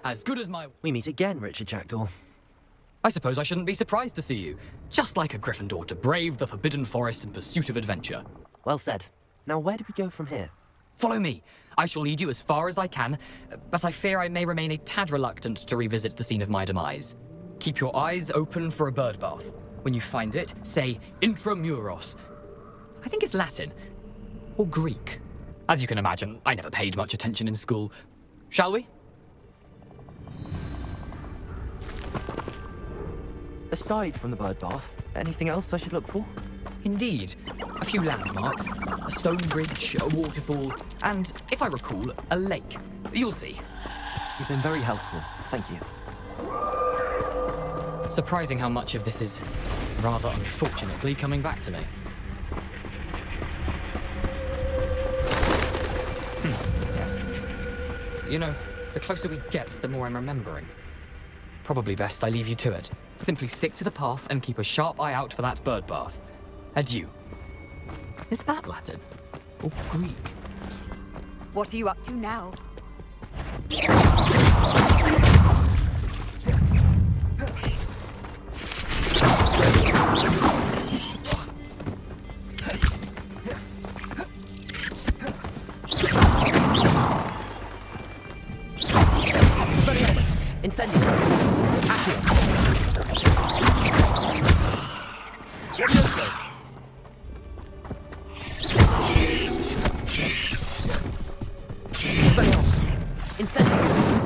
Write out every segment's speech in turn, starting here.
As good as my... We meet again, Richard Jackdaw. I suppose I shouldn't be surprised to see you. Just like a Gryffindor to brave the Forbidden Forest in pursuit of adventure. Well said. Now where do we go from here? Follow me. I shall lead you as far as I can, but I fear I may remain a tad reluctant to revisit the scene of my demise. Keep your eyes open for a bird bath. When you find it, say intramuros. I think it's Latin. Or Greek. As you can imagine, I never paid much attention in school. Shall we? Aside from the bird bath, anything else I should look for? Indeed. A few landmarks, a stone bridge, a waterfall, and, if I recall, a lake. You'll see. You've been very helpful. Thank you. Surprising how much of this is, rather unfortunately, coming back to me. Yes. You know, the closer we get, the more I'm remembering. Probably best I leave you to it. Simply stick to the path and keep a sharp eye out for that bird bath. Adieu. Is that Latin? Or Greek? What are you up to now? Incendio! Accio! Expelliarmus! Incendio!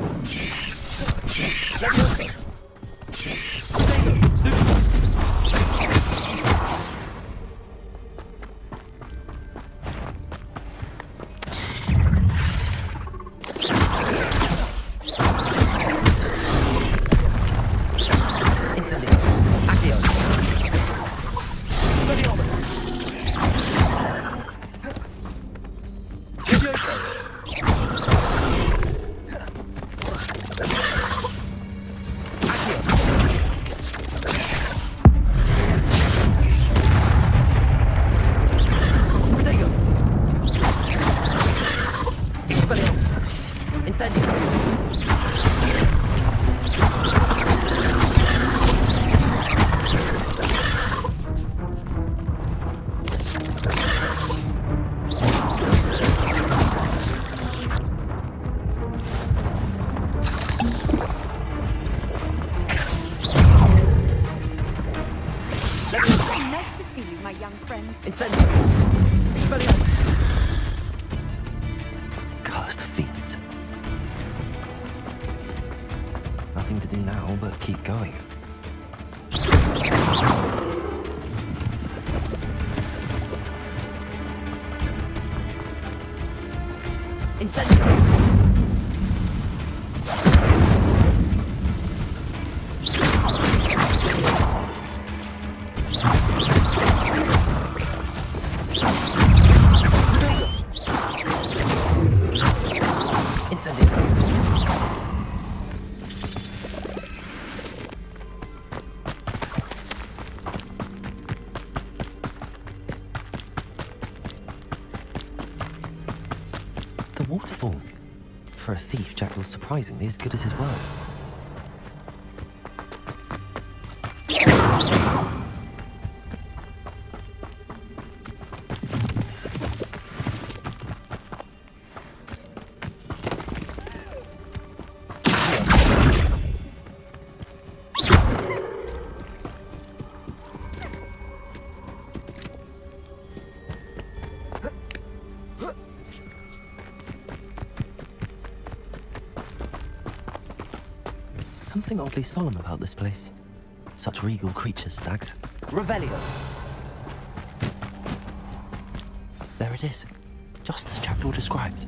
Levioso! Cursed fiends. Nothing to do now but keep going. Incendio! The waterfall. For a thief, Jack was surprisingly as good as his word. Something oddly solemn about this place. Such regal creatures, stags. Revelio! There it is, just as Jackdaw described.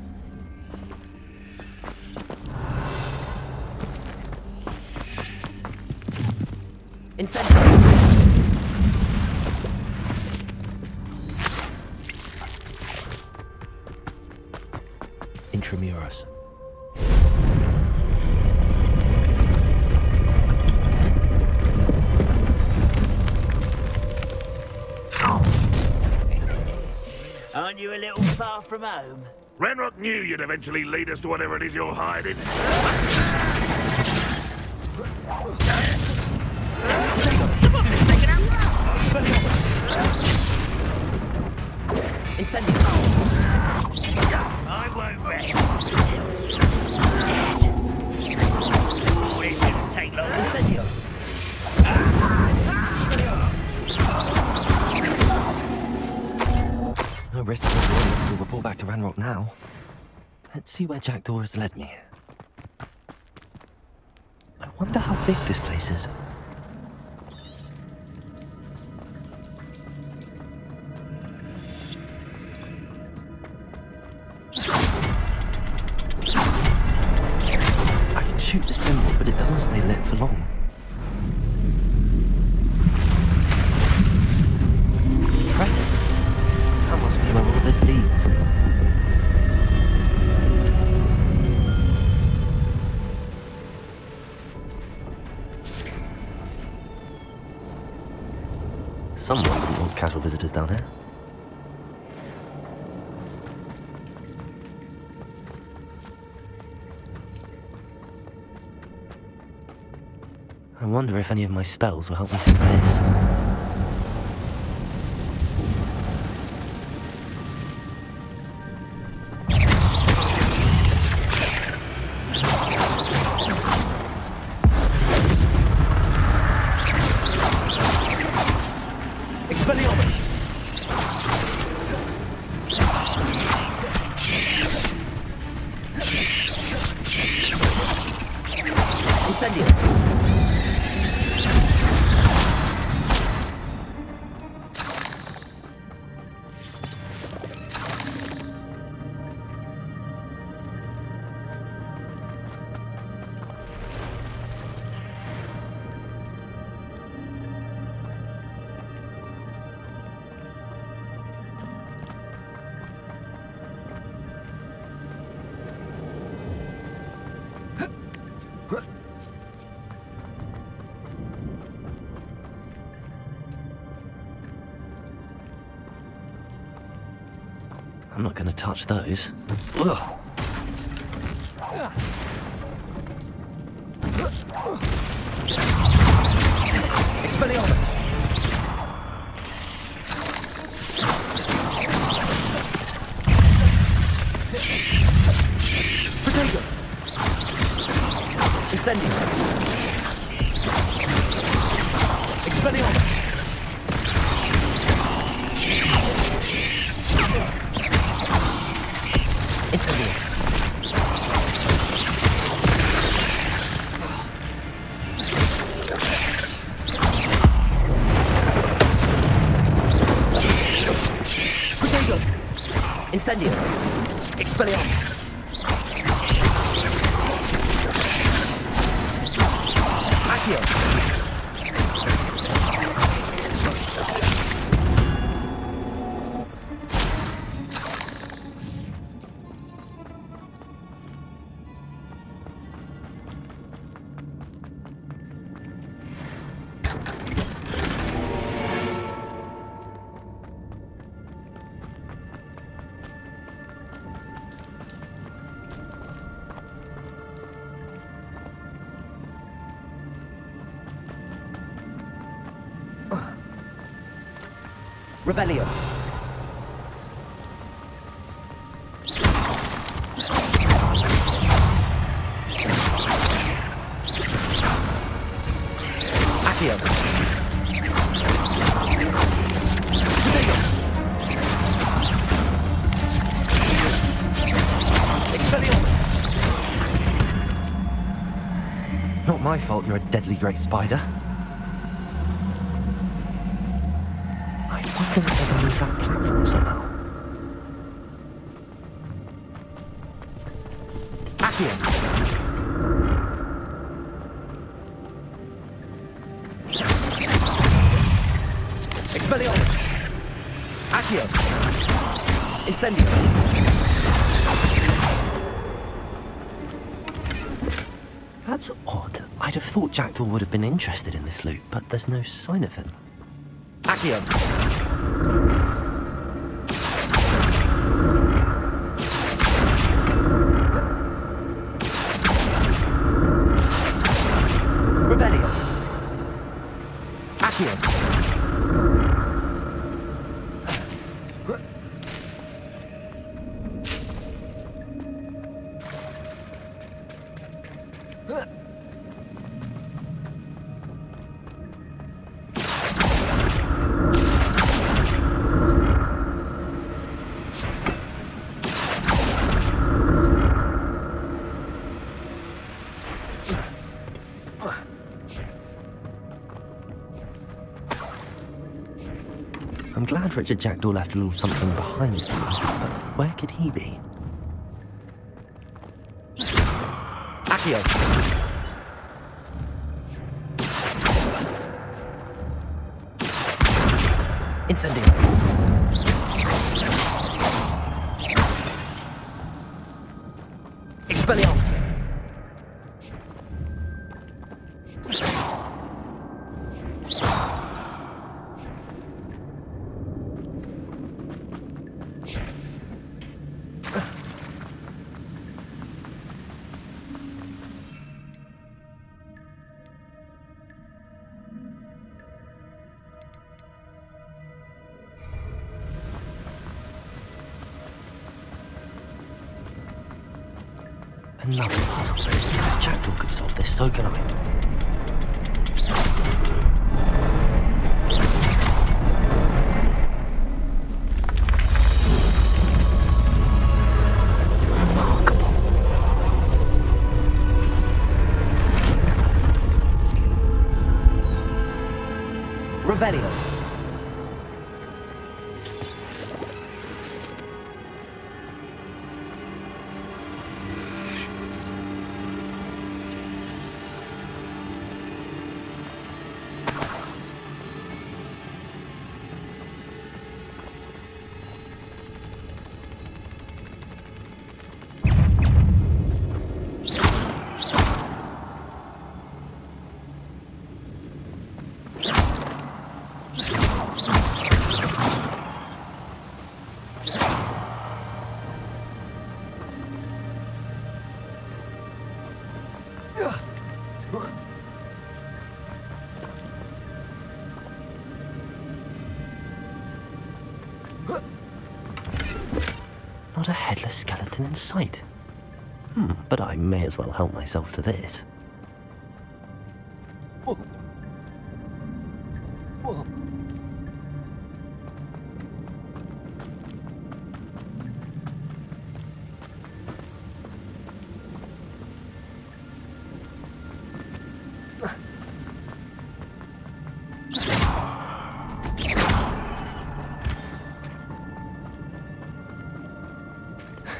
Incendio! Intramuros. Aren't you a little far from home? Renrock knew you'd eventually lead us to whatever it is you're hiding. now. Let's see where Jackdaw has led me. I wonder how big this place is. I can shoot the symbol, but it doesn't stay lit for long. Impressive. That must be where all this leads. Someone wouldn't want casual visitors down here. I wonder if any of my spells will help me through this. I'm not going to touch those. Ugh. Expelliarmus! Protego! Incendio! Expelliarmus! Incendio! Incendio! Expelliarmus! Accio! Revelio. Accio. Expelliarmus. Not my fault you're a deadly great spider. I wonder if I can move that platform somehow. Accio. Expelliarmus. Accio. Incendio. That's odd. I'd have thought Jackdaw would have been interested in this loot, but there's no sign of him. Accio. Revelio. Accio. I'm glad Richard Jackdaw left a little something behind me, but where could he be? Accio. Incendio. Expelliarmus. Another puzzle. Jackdaw could solve this, so can I. Remarkable. Revelio. Not a headless skeleton in sight. But I may as well help myself to this.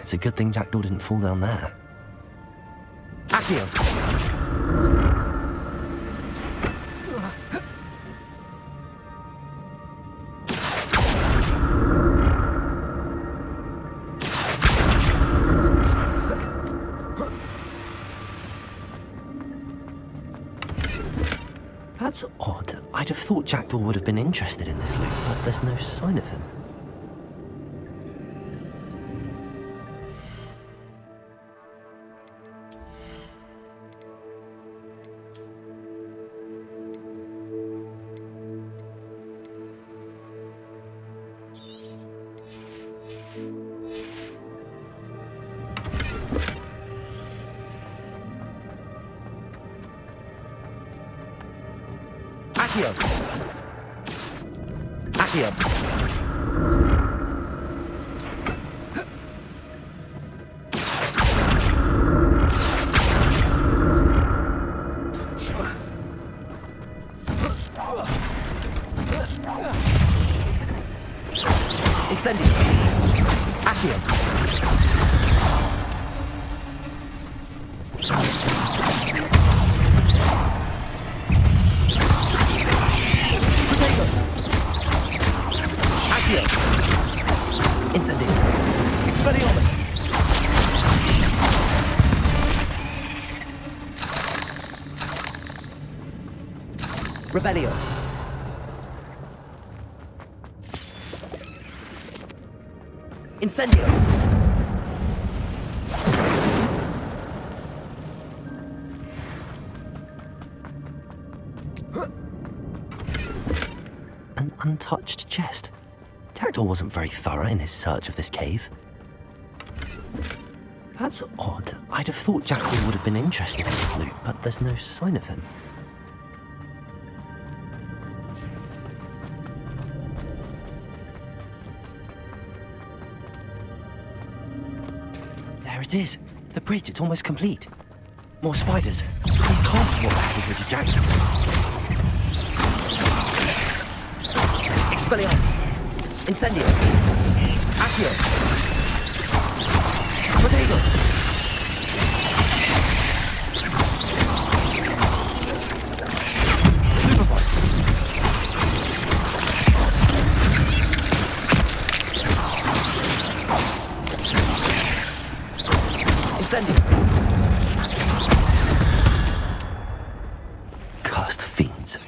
It's a good thing Jackdaw didn't fall down there. Accio. That's odd. I'd have thought Jackdaw would have been interested in this loot, but there's no sign of him. Accio. Accio. Incendio. Accio. Incendio. Expelliarmus. Revelio. Incendio. An untouched chest. Jackdaw wasn't very thorough in his search of this cave. That's odd. I'd have thought Jackdaw would have been interested in this loot, but there's no sign of him. There it is. The bridge, it's almost complete. More spiders. These can't be what happened with Jackdaw. Expelliarmus. Incendio. Accio. Potato. Stupefy. Incendio. Cursed fiends.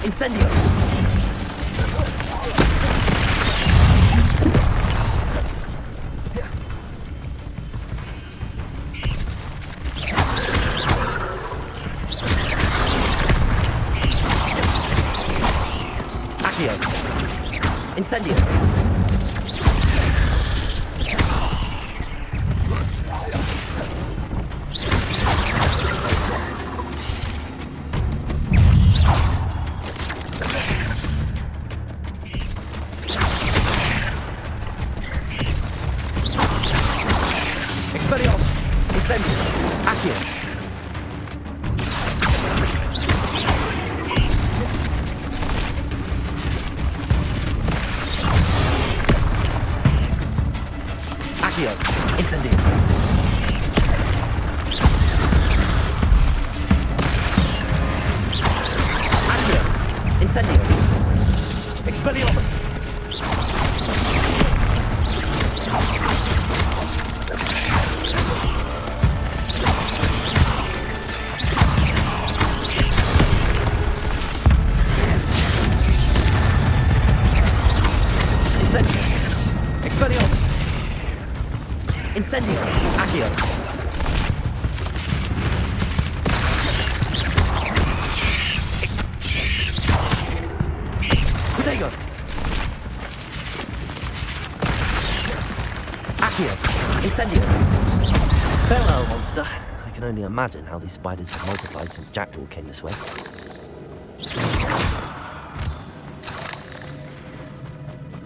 Incendio. Accio. Incendio. Expelliarmus. Incendio. Accio. Accio. Incendio. Accio. Incendio. Expelliarmus. Incendio. Expelliarmus. Incendio. Accio. Potato. Accio. Incendio. Farewell, monster. I can only imagine how these spiders have multiplied since Jackdaw came this way.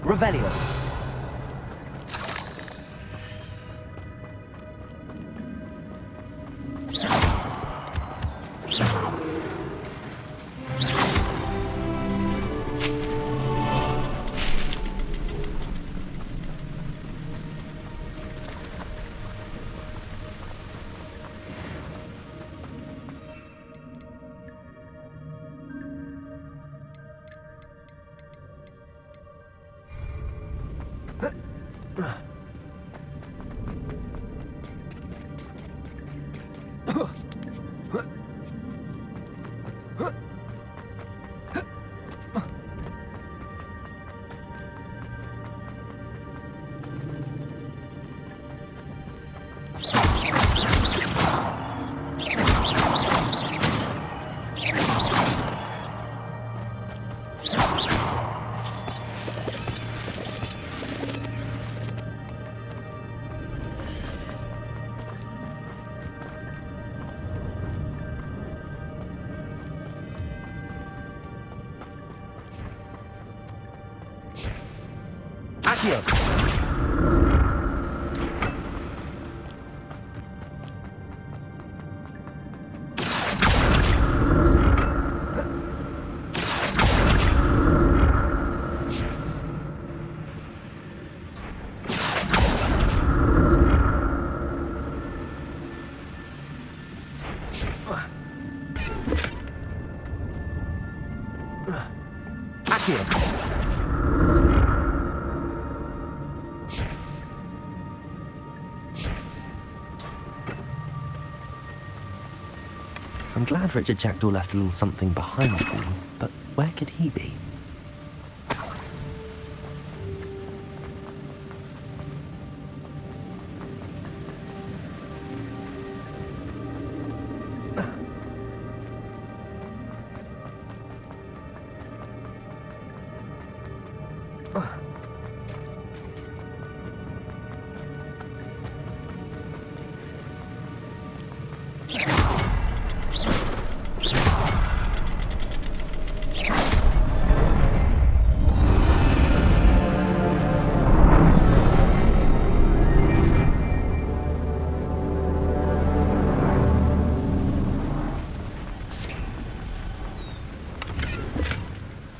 Revelio. Accio. Accio. I'm glad Richard Jackdaw left a little something behind for me, but where could he be?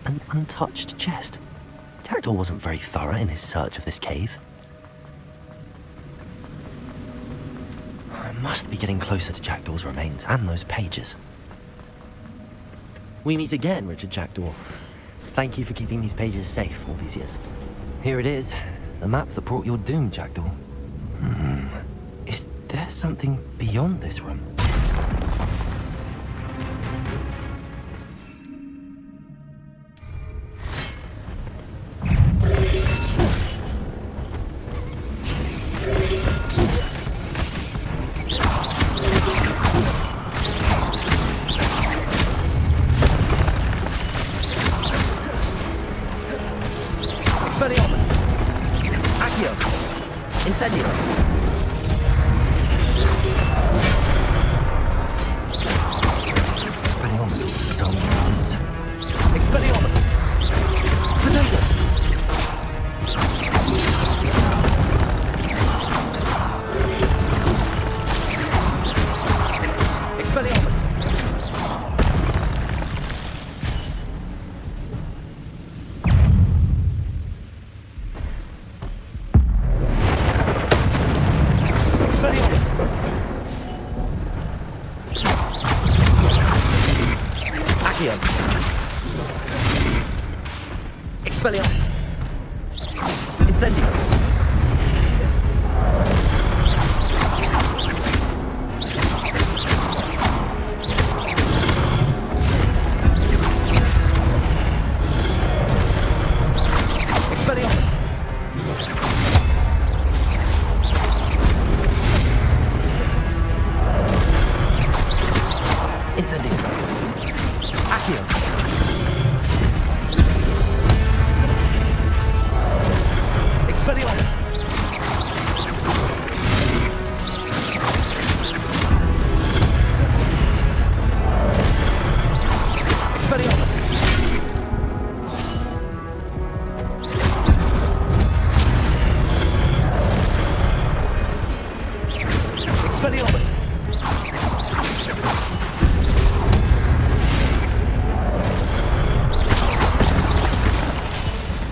an untouched chest. Jackdaw wasn't very thorough in his search of this cave. I must be getting closer to Jackdaw's remains and those pages. We meet again, Richard Jackdaw. Thank you for keeping these pages safe all these years. Here it is, the map that brought your doom, Jackdaw. Is there something beyond this room? Expelliarmus! Accio! Incendio! Expelliarmus was so many wounds. Expelliarmus! Potato! Expelliarmus! Expelliarmus! Accio! Expelliarmus! Incendio! Expelliarmus! Incendio! Accio! Expelliarmus! Expelliarmus! Expelliarmus!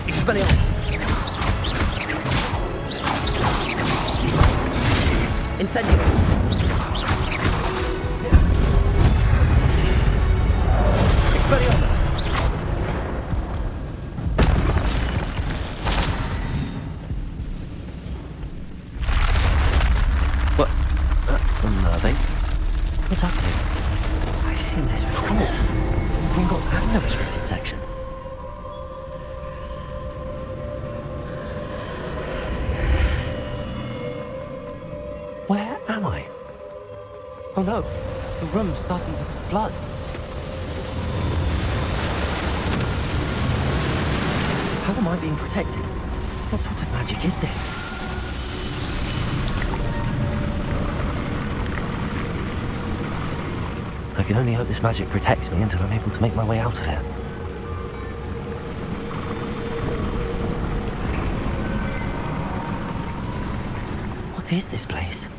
Expelliarmus! Incendio! Expelliarmus! What? That's unnerving. What's happening? I've seen this before. Gringotts and the restricted section. Where am I? Oh no, the room's starting to flood. How am I being protected? What sort of magic is this? I can only hope this magic protects me until I'm able to make my way out of here. What is this place?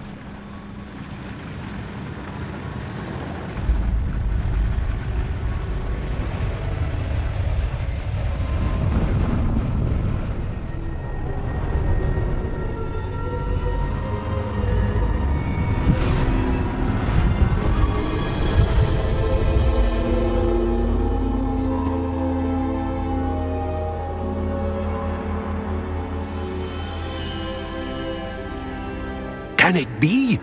Can it be?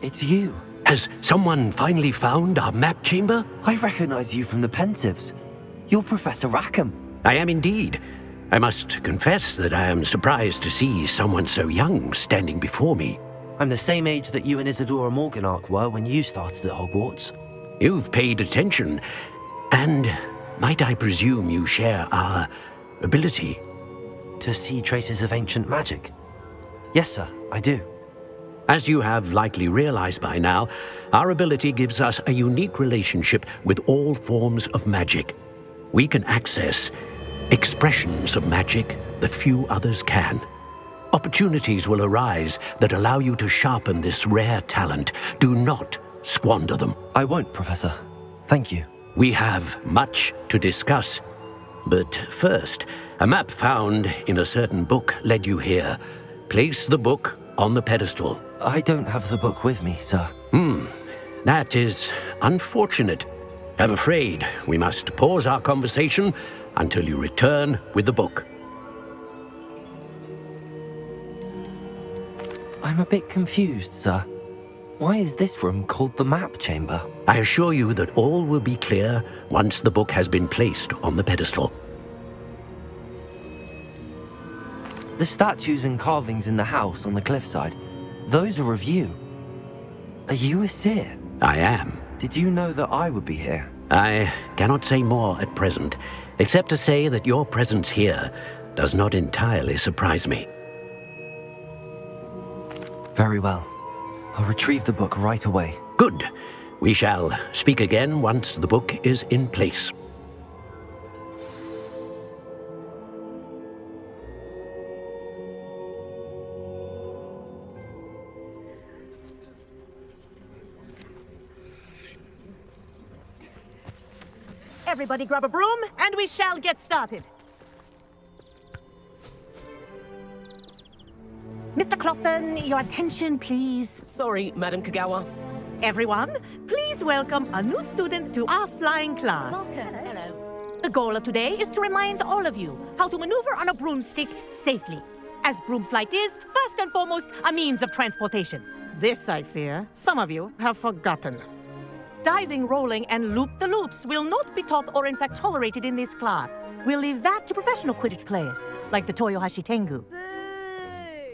It's you. Has someone finally found our map chamber? I recognize you from the Pensives. You're Professor Rackham. I am indeed. I must confess that I am surprised to see someone so young standing before me. I'm the same age that you and Isadora Morganach were when you started at Hogwarts. You've paid attention, and might I presume you share our ability? To see traces of ancient magic? Yes, sir, I do. As you have likely realized by now, our ability gives us a unique relationship with all forms of magic. We can access expressions of magic that few others can. Opportunities will arise that allow you to sharpen this rare talent. Do not squander them. I won't, Professor. Thank you. We have much to discuss. But first, a map found in a certain book led you here. Place the book on the pedestal. I don't have the book with me, sir. That is unfortunate. I'm afraid we must pause our conversation until you return with the book. I'm a bit confused, sir. Why is this room called the map chamber? I assure you that all will be clear once the book has been placed on the pedestal. The statues and carvings in the house on the cliffside, those are of you. Are you a seer? I am. Did you know that I would be here? I cannot say more at present, except to say that your presence here does not entirely surprise me. Very well. I'll retrieve the book right away. Good. We shall speak again once the book is in place. Everybody grab a broom, and we shall get started. Mr. Clopton, your attention, please. Sorry, Madam Kagawa. Everyone, please welcome a new student to our flying class. Hello. The goal of today is to remind all of you how to maneuver on a broomstick safely, as broom flight is, first and foremost, a means of transportation. This, I fear, some of you have forgotten. Diving, rolling, and loop-the-loops will not be taught or in fact tolerated in this class. We'll leave that to professional Quidditch players, like the Toyohashi Tengu.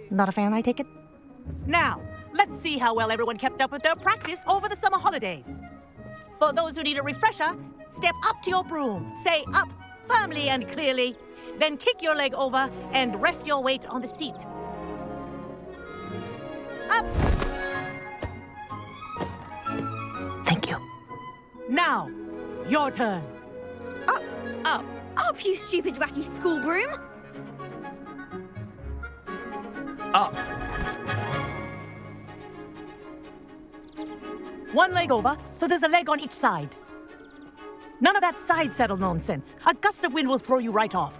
Not a fan, I take it? Now, let's see how well everyone kept up with their practice over the summer holidays. For those who need a refresher, step up to your broom, say up firmly and clearly, then kick your leg over and rest your weight on the seat. Up! Thank you. Now, your turn. Up, you stupid ratty school broom! Up. One leg over, so there's a leg on each side. None of that side saddle nonsense. A gust of wind will throw you right off.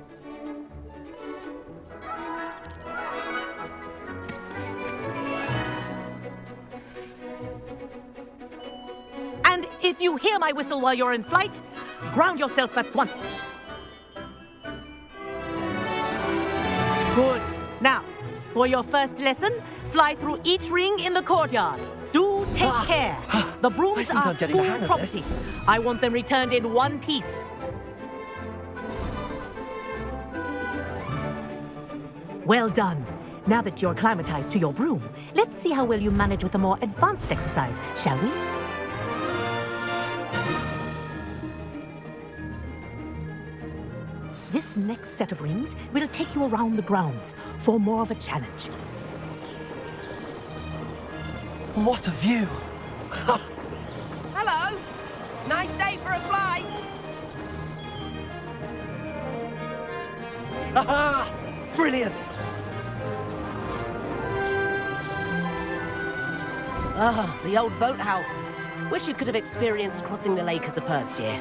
And if you hear my whistle while you're in flight, ground yourself at once. Good. Now, for your first lesson, fly through each ring in the courtyard. Do take care. The brooms think are I'm getting the school hang of this. property. I want them returned in one piece. Well done. Now that you're acclimatized to your broom, let's see how well you manage with a more advanced exercise, shall we? This next set of rings will take you around the grounds for more of a challenge. What a view! Hello. Nice day for a flight. Aha! Brilliant! Ah, the old boathouse. Wish you could have experienced crossing the lake as a first year.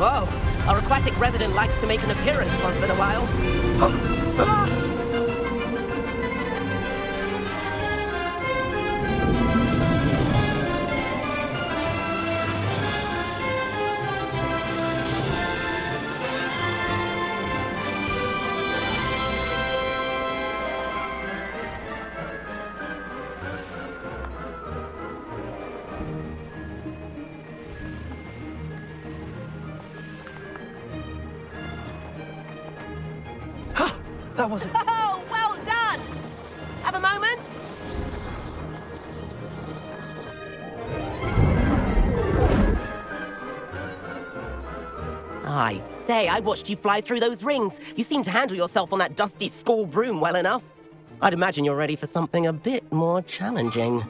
Whoa, our aquatic resident likes to make an appearance once in a while. That wasn't... Oh, well done! Have a moment? I say, I watched you fly through those rings. You seem to handle yourself on that dusty school broom well enough. I'd imagine you're ready for something a bit more challenging.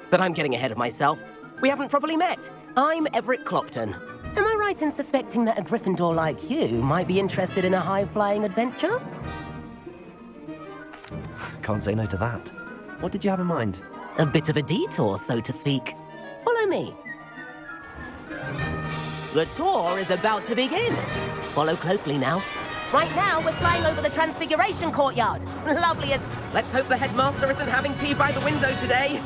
But I'm getting ahead of myself. We haven't properly met. I'm Everett Clopton. Am I right in suspecting that a Gryffindor like you might be interested in a high-flying adventure? Can't say no to that. What did you have in mind? A bit of a detour, so to speak. Follow me. The tour is about to begin. Follow closely now. Right now, we're flying over the Transfiguration Courtyard. Lovely as... Let's hope the headmaster isn't having tea by the window today.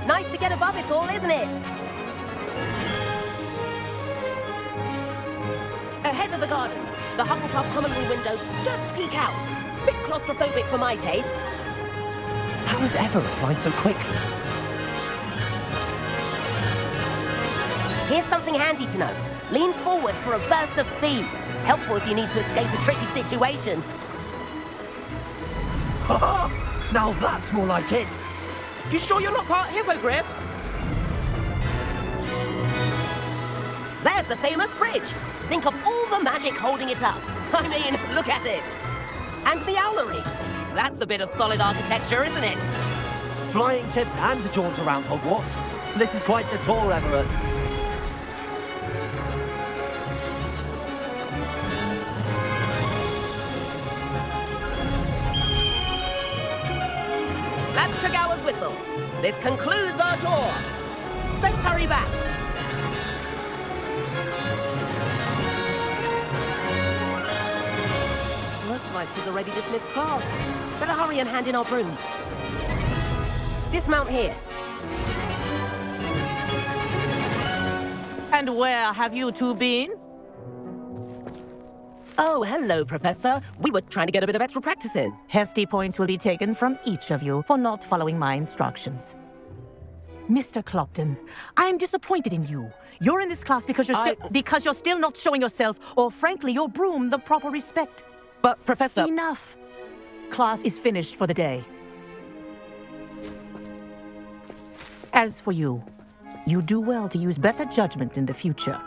Nice to get above it all, isn't it? Ahead of the gardens, the Hufflepuff common room windows just peek out. Bit claustrophobic for my taste. How is Everett flying so quickly? Here's something handy to know. Lean forward for a burst of speed. Helpful if you need to escape a tricky situation. Now that's more like it. You sure you're not part hippogriff? There's the famous bridge. Think of all the magic holding it up. I mean, look at it. And the owlery. That's a bit of solid architecture, isn't it? Flying tips and a jaunt around Hogwarts. This is quite the tour, Everett. That's Kagawa's whistle. This concludes our tour. Best hurry back. Looks like she's already dismissed class. Better hurry and hand in our brooms. Dismount here. And where have you two been? Oh, hello, Professor. We were trying to get a bit of extra practice in. Hefty points will be taken from each of you for not following my instructions. Mr. Clopton, I'm disappointed in you. You're in this class because you're still not showing yourself, or frankly, your broom, the proper respect. But, Professor... Enough. Class is finished for the day. As for you, you do well to use better judgment in the future.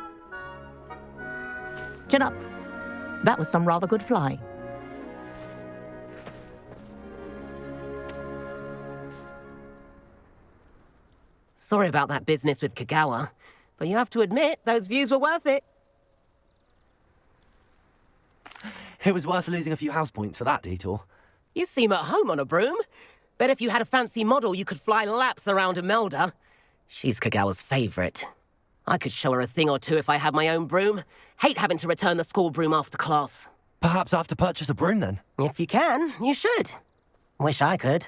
Chin up. That was some rather good flying. Sorry about that business with Kagawa, but you have to admit, those views were worth it. It was worth losing a few house points for that detour. You seem at home on a broom. Bet if you had a fancy model, you could fly laps around Imelda. She's Kagawa's favorite. I could show her a thing or two if I had my own broom. Hate having to return the school broom after class. Perhaps I have to purchase a broom then? If you can, you should. Wish I could.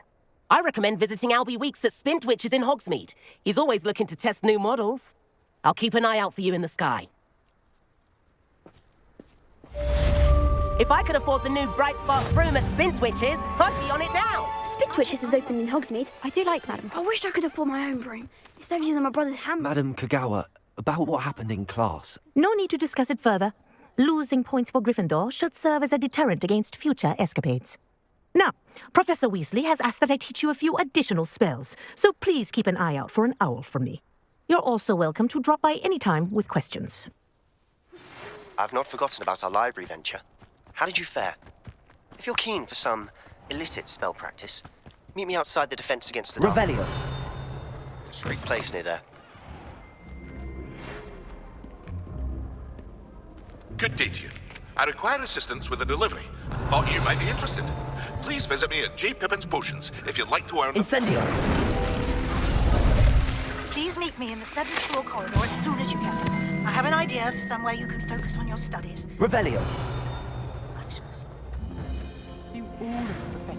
I recommend visiting Albie Weeks at Spintwitches in Hogsmeade. He's always looking to test new models. I'll keep an eye out for you in the sky. If I could afford the new Bright Spark broom at Spintwitches, I'd be on it now. Spintwitches is open in Hogsmeade. I do like that. I wish I could afford my own broom. Instead of using my brother's hammer. Madam Kagawa, about what happened in class. No need to discuss it further. Losing points for Gryffindor should serve as a deterrent against future escapades. Now, Professor Weasley has asked that I teach you a few additional spells, so please keep an eye out for an owl from me. You're also welcome to drop by any time with questions. I've not forgotten about our library venture. How did you fare? If you're keen for some illicit spell practice, meet me outside the Defense Against the Dark. Revelio. Street place near there. Good day to you. I require assistance with a delivery and thought you might be interested. Please visit me at J. Pippin's Potions if you'd like to earn... Incendio. Please meet me in the 7th floor corridor as soon as you can. I have an idea for somewhere you can focus on your studies. Revelio. Actions. To all of the